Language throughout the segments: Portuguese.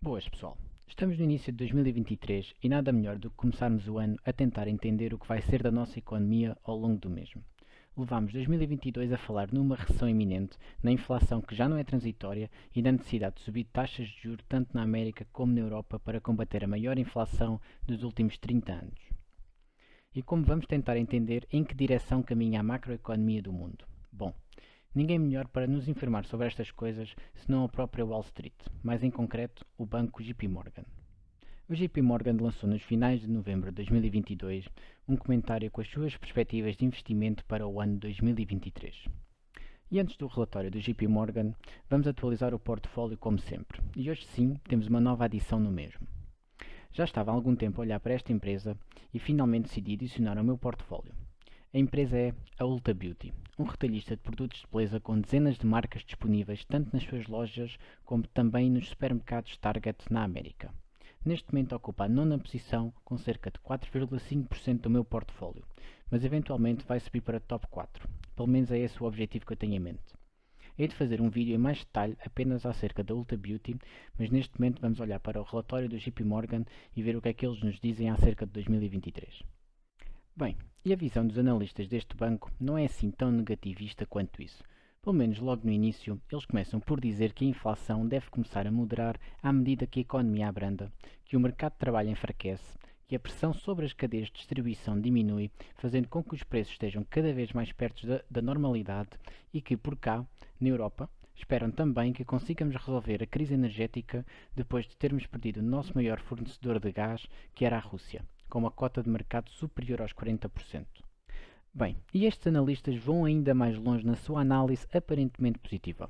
Boas, pessoal. Estamos no início de 2023 e nada melhor do que começarmos o ano a tentar entender o que vai ser da nossa economia ao longo do mesmo. Levámos 2022 a falar numa recessão iminente, na inflação que já não é transitória e na necessidade de subir taxas de juros tanto na América como na Europa para combater a maior inflação dos últimos 30 anos. E como vamos tentar entender em que direção caminha a macroeconomia do mundo? Bom, ninguém melhor para nos informar sobre estas coisas senão a própria Wall Street, mais em concreto, o banco JP Morgan. O JP Morgan lançou nos finais de novembro de 2022 um comentário com as suas perspectivas de investimento para o ano 2023. E antes do relatório do JP Morgan, vamos atualizar o portfólio como sempre, e hoje sim temos uma nova adição no mesmo. Já estava há algum tempo a olhar para esta empresa e finalmente decidi adicionar ao meu portfólio. A empresa é a Ulta Beauty, um retalhista de produtos de beleza com dezenas de marcas disponíveis tanto nas suas lojas como também nos supermercados Target na América. Neste momento ocupa a nona posição com cerca de 4,5% do meu portfólio, mas eventualmente vai subir para top 4. Pelo menos é esse o objetivo que eu tenho em mente. Hei de fazer um vídeo em mais detalhe apenas acerca da Ulta Beauty, mas neste momento vamos olhar para o relatório do JP Morgan e ver o que é que eles nos dizem acerca de 2023. Bem, e a visão dos analistas deste banco não é assim tão negativista quanto isso. Pelo menos logo no início, eles começam por dizer que a inflação deve começar a moderar à medida que a economia abranda, que o mercado de trabalho enfraquece, que a pressão sobre as cadeias de distribuição diminui, fazendo com que os preços estejam cada vez mais perto da normalidade e que, por cá, na Europa, esperam também que consigamos resolver a crise energética depois de termos perdido o nosso maior fornecedor de gás, que era a Rússia, com uma cota de mercado superior aos 40%. Bem, e estes analistas vão ainda mais longe na sua análise aparentemente positiva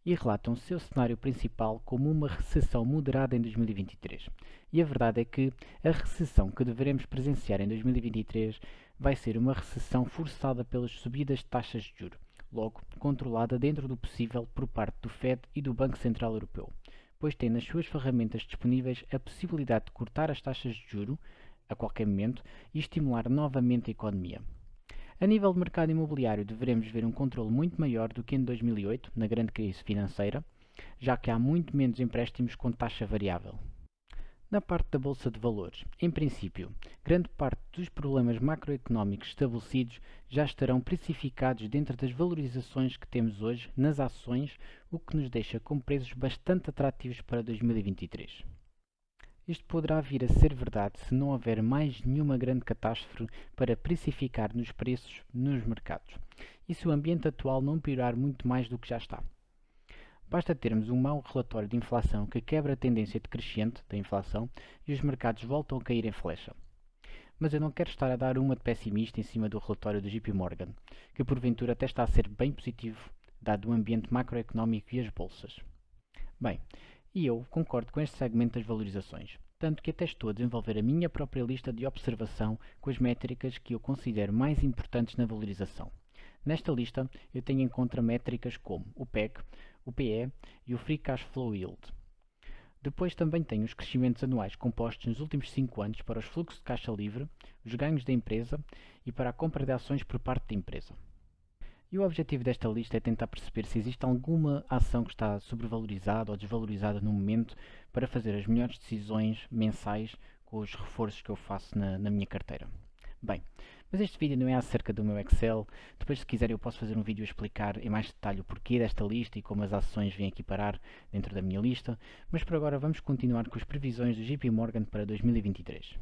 e relatam o seu cenário principal como uma recessão moderada em 2023. E a verdade é que a recessão que deveremos presenciar em 2023 vai ser uma recessão forçada pelas subidas de taxas de juros, logo controlada dentro do possível por parte do Fed e do Banco Central Europeu, pois tem nas suas ferramentas disponíveis a possibilidade de cortar as taxas de juros a qualquer momento e estimular novamente a economia. A nível de mercado imobiliário, deveremos ver um controle muito maior do que em 2008, na grande crise financeira, já que há muito menos empréstimos com taxa variável. Na parte da Bolsa de Valores, em princípio, grande parte dos problemas macroeconómicos estabelecidos já estarão precificados dentro das valorizações que temos hoje nas ações, o que nos deixa com preços bastante atrativos para 2023. Isto poderá vir a ser verdade se não houver mais nenhuma grande catástrofe para precificar nos preços nos mercados, e se o ambiente atual não piorar muito mais do que já está. Basta termos um mau relatório de inflação que quebra a tendência decrescente da inflação e os mercados voltam a cair em flecha. Mas eu não quero estar a dar uma de pessimista em cima do relatório do JP Morgan, que porventura até está a ser bem positivo, dado o ambiente macroeconómico e as bolsas. Bem, e eu concordo com este segmento das valorizações, tanto que até estou a desenvolver a minha própria lista de observação com as métricas que eu considero mais importantes na valorização. Nesta lista eu tenho em conta métricas como o PEG, o PE e o Free Cash Flow Yield. Depois também tenho os crescimentos anuais compostos nos últimos 5 anos para os fluxos de caixa livre, os ganhos da empresa e para a compra de ações por parte da empresa. E o objetivo desta lista é tentar perceber se existe alguma ação que está sobrevalorizada ou desvalorizada no momento para fazer as melhores decisões mensais com os reforços que eu faço na minha carteira. Bem, mas este vídeo não é acerca do meu Excel. Depois, se quiser, eu posso fazer um vídeo a explicar em mais detalhe o porquê desta lista e como as ações vêm aqui parar dentro da minha lista. Mas por agora vamos continuar com as previsões do JP Morgan para 2023.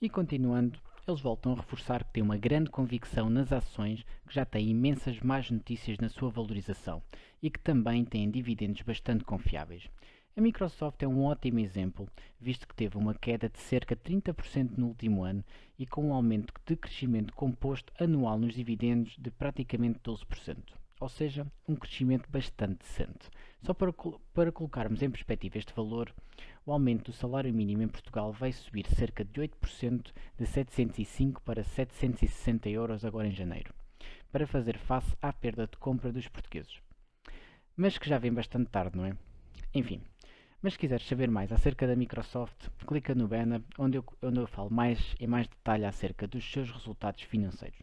E continuando, eles voltam a reforçar que têm uma grande convicção nas ações, que já têm imensas más notícias na sua valorização e que também têm dividendos bastante confiáveis. A Microsoft é um ótimo exemplo, visto que teve uma queda de cerca de 30% no último ano e com um aumento de crescimento composto anual nos dividendos de praticamente 12%, ou seja, um crescimento bastante decente. Só para colocarmos em perspectiva este valor, o aumento do salário mínimo em Portugal vai subir cerca de 8%, de 705 para 760 euros agora em janeiro, para fazer face à perda de compra dos portugueses. Mas que já vem bastante tarde, não é? Enfim, mas se quiseres saber mais acerca da Microsoft, clica no banner onde eu falo em mais detalhe acerca dos seus resultados financeiros.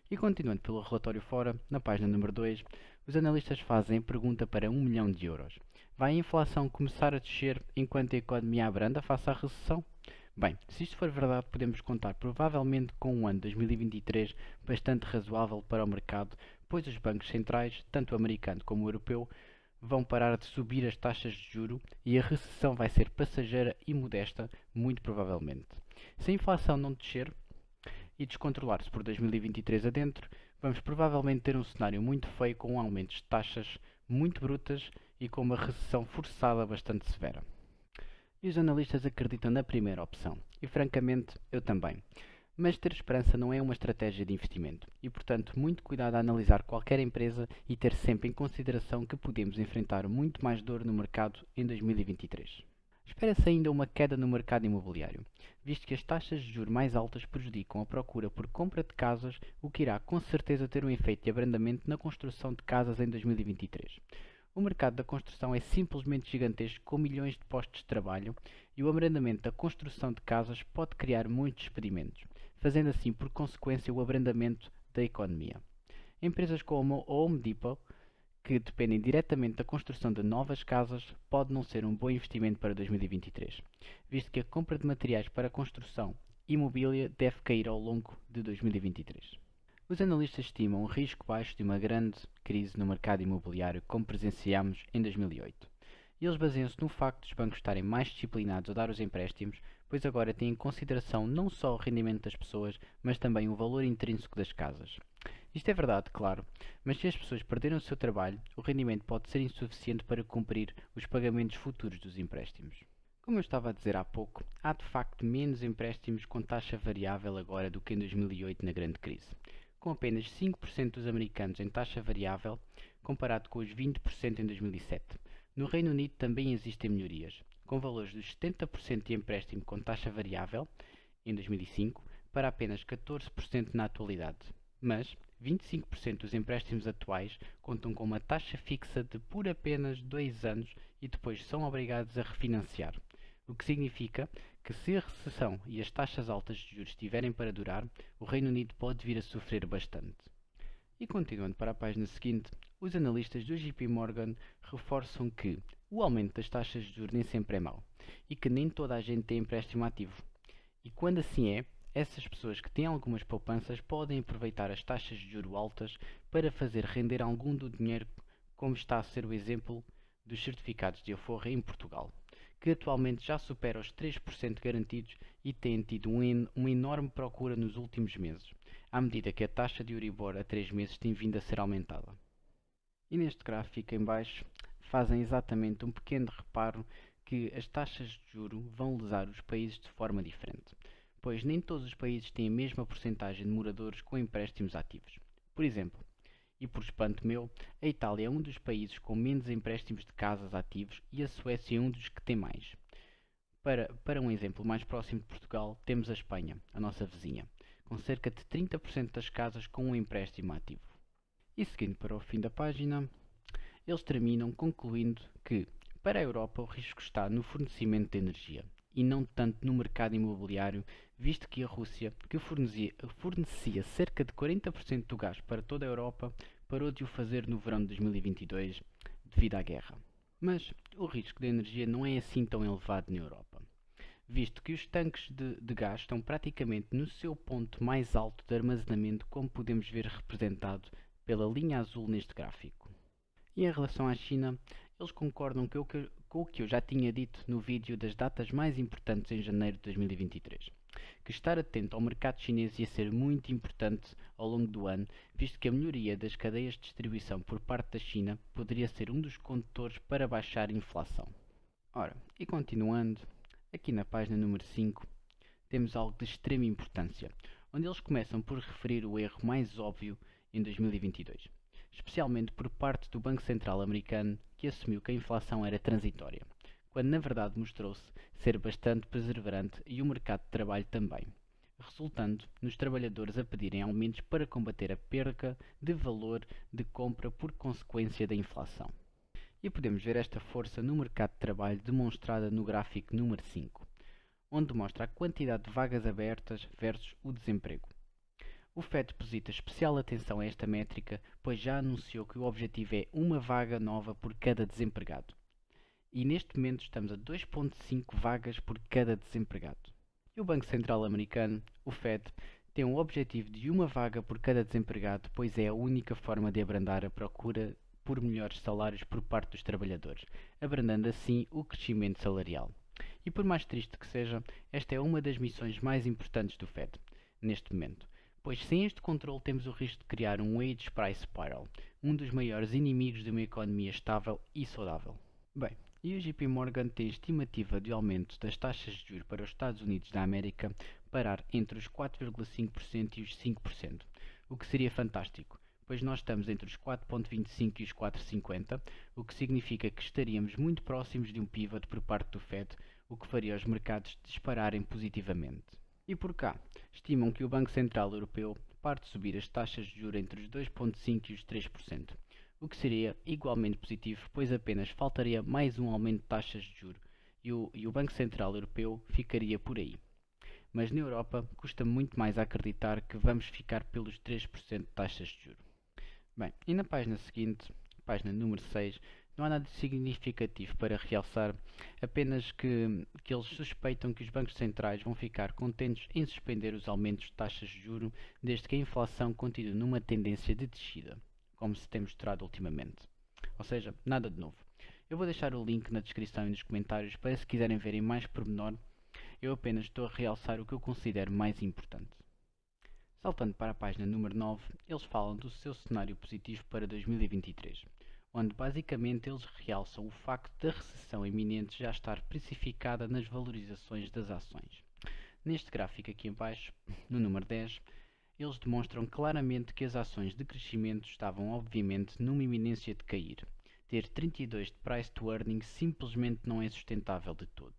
E continuando pelo relatório fora, na página número 2, os analistas fazem a pergunta para 1 milhão de euros. Vai a inflação começar a descer enquanto a economia abranda face à recessão? Bem, se isto for verdade, podemos contar provavelmente com um ano 2023 bastante razoável para o mercado, pois os bancos centrais, tanto o americano como o europeu, vão parar de subir as taxas de juro e a recessão vai ser passageira e modesta, muito provavelmente. Se a inflação não descer e descontrolar-se por 2023 adentro, vamos provavelmente ter um cenário muito feio com aumentos de taxas muito brutas e com uma recessão forçada bastante severa. E os analistas acreditam na primeira opção, e francamente eu também. Mas ter esperança não é uma estratégia de investimento, e portanto muito cuidado a analisar qualquer empresa e ter sempre em consideração que podemos enfrentar muito mais dor no mercado em 2023. Espera-se ainda uma queda no mercado imobiliário, visto que as taxas de juros mais altas prejudicam a procura por compra de casas, o que irá com certeza ter um efeito de abrandamento na construção de casas em 2023. O mercado da construção é simplesmente gigantesco, com milhões de postos de trabalho, e o abrandamento da construção de casas pode criar muitos despedimentos, fazendo assim por consequência o abrandamento da economia. Empresas como a Home Depot, que dependem diretamente da construção de novas casas, pode não ser um bom investimento para 2023, visto que a compra de materiais para a construção e mobília deve cair ao longo de 2023. Os analistas estimam um risco baixo de uma grande crise no mercado imobiliário como presenciámos em 2008. E eles baseiam-se no facto dos bancos estarem mais disciplinados a dar os empréstimos, pois agora têm em consideração não só o rendimento das pessoas, mas também o valor intrínseco das casas. Isto é verdade, claro, mas se as pessoas perderem o seu trabalho, o rendimento pode ser insuficiente para cumprir os pagamentos futuros dos empréstimos. Como eu estava a dizer há pouco, há de facto menos empréstimos com taxa variável agora do que em 2008 na grande crise, com apenas 5% dos americanos em taxa variável, comparado com os 20% em 2007. No Reino Unido também existem melhorias, com valores dos 70% de empréstimo com taxa variável, em 2005, para apenas 14% na atualidade. Mas 25% dos empréstimos atuais contam com uma taxa fixa de por apenas 2 anos e depois são obrigados a refinanciar, o que significa que se a recessão e as taxas altas de juros estiverem para durar, o Reino Unido pode vir a sofrer bastante. E continuando para a página seguinte, os analistas do JP Morgan reforçam que o aumento das taxas de juros nem sempre é mau e que nem toda a gente tem empréstimo ativo. E quando assim é, essas pessoas que têm algumas poupanças podem aproveitar as taxas de juros altas para fazer render algum do dinheiro, como está a ser o exemplo dos certificados de aforro em Portugal, que atualmente já supera os 3% garantidos e têm tido uma enorme procura nos últimos meses, à medida que a taxa de Euribor a 3 meses tem vindo a ser aumentada. E neste gráfico em baixo fazem exatamente um pequeno reparo que as taxas de juro vão lesar os países de forma diferente, pois nem todos os países têm a mesma porcentagem de moradores com empréstimos ativos. Por exemplo, e por espanto meu, a Itália é um dos países com menos empréstimos de casas ativos e a Suécia é um dos que tem mais. Para um exemplo mais próximo de Portugal, temos a Espanha, a nossa vizinha, com cerca de 30% das casas com um empréstimo ativo. E seguindo para o fim da página, eles terminam concluindo que, para a Europa, o risco está no fornecimento de energia e não tanto no mercado imobiliário, visto que a Rússia, que fornecia cerca de 40% do gás para toda a Europa, parou de o fazer no verão de 2022 devido à guerra. Mas o risco de energia não é assim tão elevado na Europa, visto que os tanques de gás estão praticamente no seu ponto mais alto de armazenamento, como podemos ver representado pela linha azul neste gráfico. E em relação à China, eles concordam com o que eu já tinha dito no vídeo das datas mais importantes em janeiro de 2023, que estar atento ao mercado chinês ia ser muito importante ao longo do ano, visto que a melhoria das cadeias de distribuição por parte da China poderia ser um dos condutores para baixar a inflação. Ora, e continuando, aqui na página número 5, temos algo de extrema importância, onde eles começam por referir o erro mais óbvio em 2022. Especialmente por parte do Banco Central americano, que assumiu que a inflação era transitória, quando na verdade mostrou-se ser bastante perseverante e o mercado de trabalho também, resultando nos trabalhadores a pedirem aumentos para combater a perda de valor de compra por consequência da inflação. E podemos ver esta força no mercado de trabalho demonstrada no gráfico número 5, onde mostra a quantidade de vagas abertas versus o desemprego. O FED deposita especial atenção a esta métrica, pois já anunciou que o objetivo é uma vaga nova por cada desempregado. e neste momento estamos a 2,5 vagas por cada desempregado. E o Banco Central Americano, o Fed, tem um objetivo de uma vaga por cada desempregado, pois é a única forma de abrandar a procura por melhores salários por parte dos trabalhadores, abrandando assim o crescimento salarial. E por mais triste que seja, esta é uma das missões mais importantes do Fed, neste momento, pois sem este controle temos o risco de criar um wage price spiral, um dos maiores inimigos de uma economia estável e saudável. Bem, e o JP Morgan tem estimativa de aumento das taxas de juros para os Estados Unidos da América parar entre os 4,5% e os 5%, o que seria fantástico, pois nós estamos entre os 4,25% e os 4,50%, o que significa que estaríamos muito próximos de um pivot por parte do Fed, o que faria os mercados dispararem positivamente. E por cá, estimam que o Banco Central Europeu parte de subir as taxas de juros entre os 2,5% e os 3%, o que seria igualmente positivo, pois apenas faltaria mais um aumento de taxas de juros e o Banco Central Europeu ficaria por aí. Mas na Europa custa muito mais acreditar que vamos ficar pelos 3% de taxas de juros. Bem, e na página seguinte, página número 6, não há nada de significativo para realçar, apenas que eles suspeitam que os bancos centrais vão ficar contentes em suspender os aumentos de taxas de juros desde que a inflação continue numa tendência de descida, como se tem mostrado ultimamente. Ou seja, nada de novo. Eu vou deixar o link na descrição e nos comentários para se quiserem ver em mais pormenor. Eu apenas estou a realçar o que eu considero mais importante. Saltando para a página número 9, eles falam do seu cenário positivo para 2023, onde basicamente eles realçam o facto da recessão iminente já estar precificada nas valorizações das ações. Neste gráfico aqui em baixo, no número 10, eles demonstram claramente que as ações de crescimento estavam obviamente numa iminência de cair. Ter 32 de price to earnings simplesmente não é sustentável de todo.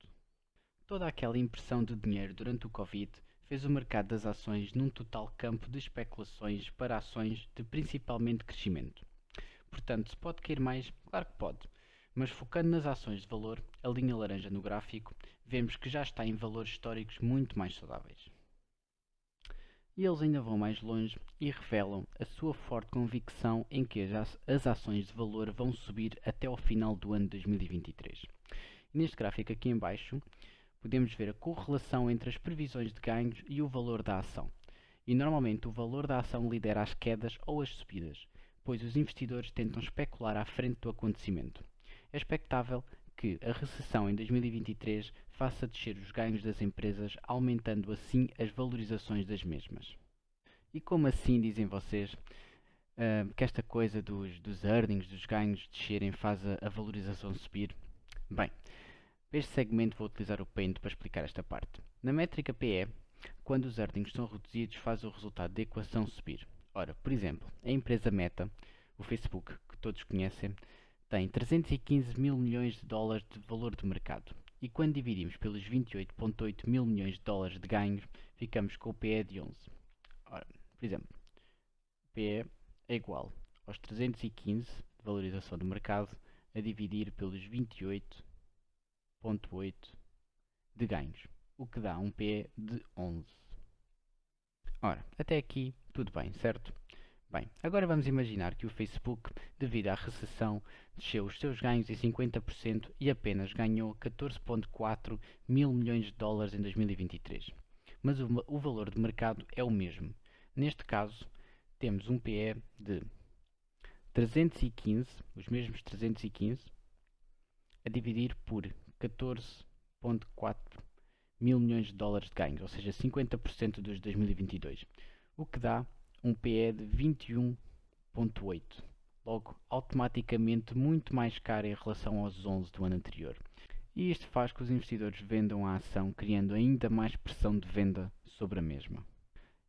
Toda aquela impressão de dinheiro durante o Covid fez o mercado das ações num total campo de especulações para ações de principalmente crescimento. Portanto, se pode cair mais, claro que pode, mas focando nas ações de valor, a linha laranja no gráfico, vemos que já está em valores históricos muito mais saudáveis. E eles ainda vão mais longe e revelam a sua forte convicção em que as ações de valor vão subir até ao final do ano 2023. Neste gráfico aqui em baixo, podemos ver a correlação entre as previsões de ganhos e o valor da ação. E normalmente o valor da ação lidera as quedas ou as subidas, pois os investidores tentam especular à frente do acontecimento. É expectável que a recessão em 2023 faça descer os ganhos das empresas, aumentando assim as valorizações das mesmas. E como assim, dizem vocês, que esta coisa dos earnings, dos ganhos descerem faz a valorização subir? Bem, para este segmento vou utilizar o Paint para explicar esta parte. Na métrica PE, quando os earnings são reduzidos, faz o resultado da equação subir. Ora, por exemplo, a empresa Meta, o Facebook, que todos conhecem, tem 315 mil milhões de dólares de valor de mercado. E quando dividimos pelos 28,8 mil milhões de dólares de ganhos, ficamos com o PE de 11. Ora, por exemplo, o PE é igual aos 315 de valorização do mercado a dividir pelos 28,8 de ganhos, o que dá um PE de 11. Ora, até aqui tudo bem, certo? Bem, agora vamos imaginar que o Facebook, devido à recessão, desceu os seus ganhos em 50% e apenas ganhou 14,4 mil milhões de dólares em 2023. Mas o valor de mercado é o mesmo. Neste caso, temos um PE de 315, os mesmos 315, a dividir por 14,4 mil milhões de dólares de ganhos, ou seja, 50% dos 2022, o que dá um PE de 21,8, logo automaticamente muito mais caro em relação aos 11 do ano anterior. E isto faz que os investidores vendam a ação, criando ainda mais pressão de venda sobre a mesma.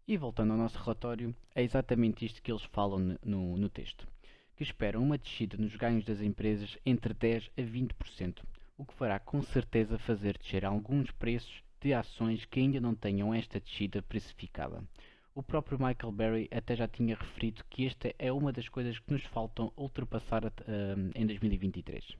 E voltando ao nosso relatório, é exatamente isto que eles falam no texto, que esperam uma descida nos ganhos das empresas entre 10% a 20%, o que fará com certeza fazer descer alguns preços de ações que ainda não tenham esta descida precificada. O próprio Michael Burry até já tinha referido que esta é uma das coisas que nos faltam ultrapassar em 2023.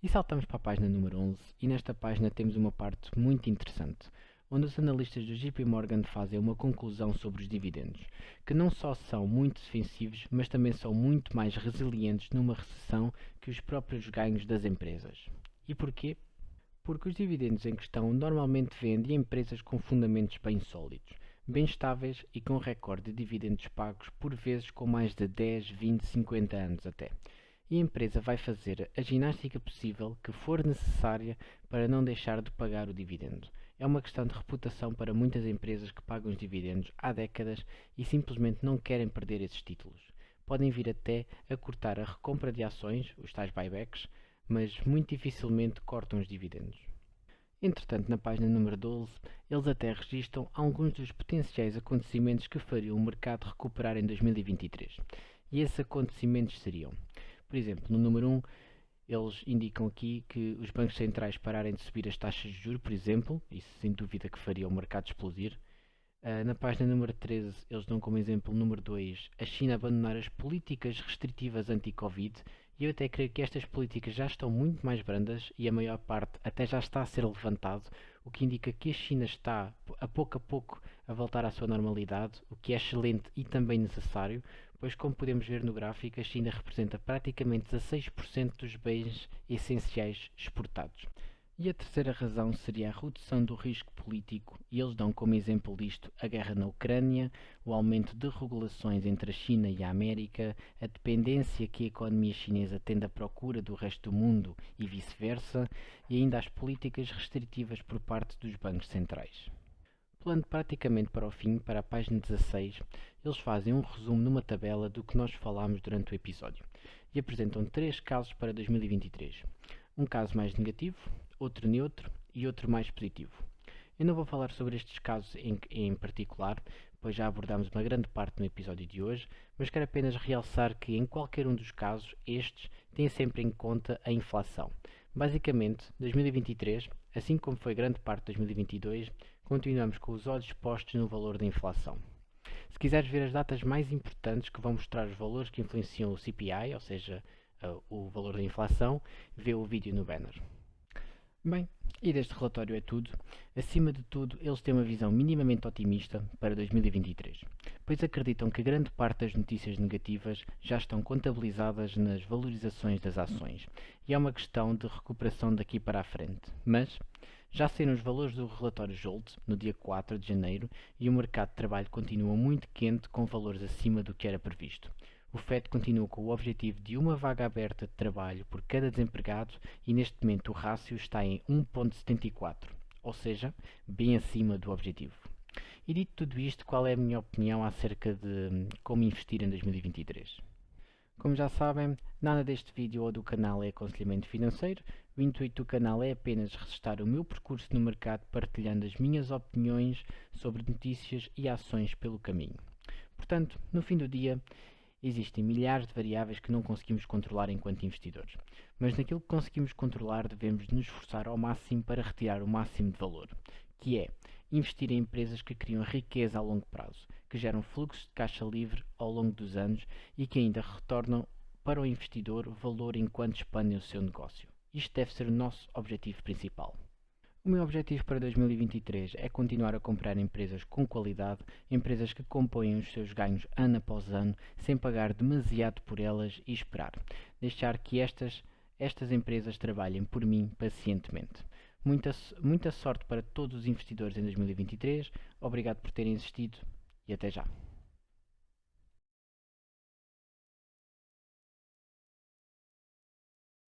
E saltamos para a página número 11 e nesta página temos uma parte muito interessante, onde os analistas do JP Morgan fazem uma conclusão sobre os dividendos, que não só são muito defensivos, mas também são muito mais resilientes numa recessão que os próprios ganhos das empresas. E porquê? Porque os dividendos em questão normalmente vêm de empresas com fundamentos bem sólidos, bem estáveis e com recorde de dividendos pagos por vezes com mais de 10, 20, 50 anos até. E a empresa vai fazer a ginástica possível que for necessária para não deixar de pagar o dividendo. É uma questão de reputação para muitas empresas que pagam os dividendos há décadas e simplesmente não querem perder esses títulos. Podem vir até a cortar a recompra de ações, os tais buybacks, mas muito dificilmente cortam os dividendos. Entretanto, na página número 12, eles até registram alguns dos potenciais acontecimentos que fariam o mercado recuperar em 2023. E esses acontecimentos seriam: por exemplo, no número 1, eles indicam aqui que os bancos centrais pararem de subir as taxas de juros, por exemplo, isso sem dúvida que faria o mercado explodir. Na página número 13, eles dão como exemplo número 2 a China abandonar as políticas restritivas anti-Covid, e eu até creio que estas políticas já estão muito mais brandas e a maior parte até já está a ser levantado, o que indica que a China está a pouco a voltar à sua normalidade, o que é excelente e também necessário, pois como podemos ver no gráfico, a China representa praticamente 16% dos bens essenciais exportados. E a terceira razão seria a redução do risco político, e eles dão como exemplo disto a guerra na Ucrânia, o aumento de regulações entre a China e a América, a dependência que a economia chinesa tem da procura do resto do mundo e vice-versa, e ainda as políticas restritivas por parte dos bancos centrais. Pulando praticamente para o fim, para a página 16, eles fazem um resumo numa tabela do que nós falámos durante o episódio e apresentam 3 casos para 2023. Um caso mais negativo, outro neutro e outro mais positivo. Eu não vou falar sobre estes casos em particular, pois já abordámos uma grande parte no episódio de hoje, mas quero apenas realçar que em qualquer um dos casos, estes têm sempre em conta a inflação. Basicamente, 2023, assim como foi grande parte de 2022, continuamos com os olhos postos no valor da inflação. Se quiseres ver as datas mais importantes que vão mostrar os valores que influenciam o CPI, ou seja, o valor da inflação, vê o vídeo no banner. Bem, e deste relatório é tudo. Acima de tudo, eles têm uma visão minimamente otimista para 2023, pois acreditam que grande parte das notícias negativas já estão contabilizadas nas valorizações das ações, e é uma questão de recuperação daqui para a frente. Mas já saíram os valores do relatório Jolt no dia 4 de janeiro e o mercado de trabalho continua muito quente com valores acima do que era previsto. O FED continua com o objetivo de uma vaga aberta de trabalho por cada desempregado e neste momento o rácio está em 1,74, ou seja, bem acima do objetivo. E dito tudo isto, qual é a minha opinião acerca de como investir em 2023? Como já sabem, nada deste vídeo ou do canal é aconselhamento financeiro. O intuito do canal é apenas registrar o meu percurso no mercado, partilhando as minhas opiniões sobre notícias e ações pelo caminho. Portanto, no fim do dia, existem milhares de variáveis que não conseguimos controlar enquanto investidores, mas naquilo que conseguimos controlar devemos nos esforçar ao máximo para retirar o máximo de valor, que é investir em empresas que criam riqueza a longo prazo, que geram fluxo de caixa livre ao longo dos anos e que ainda retornam para o investidor valor enquanto expandem o seu negócio. Isto deve ser o nosso objetivo principal. O meu objetivo para 2023 é continuar a comprar empresas com qualidade, empresas que compõem os seus ganhos ano após ano, sem pagar demasiado por elas e esperar. Deixar que estas empresas trabalhem por mim pacientemente. Muita sorte para todos os investidores em 2023, obrigado por terem assistido e até já.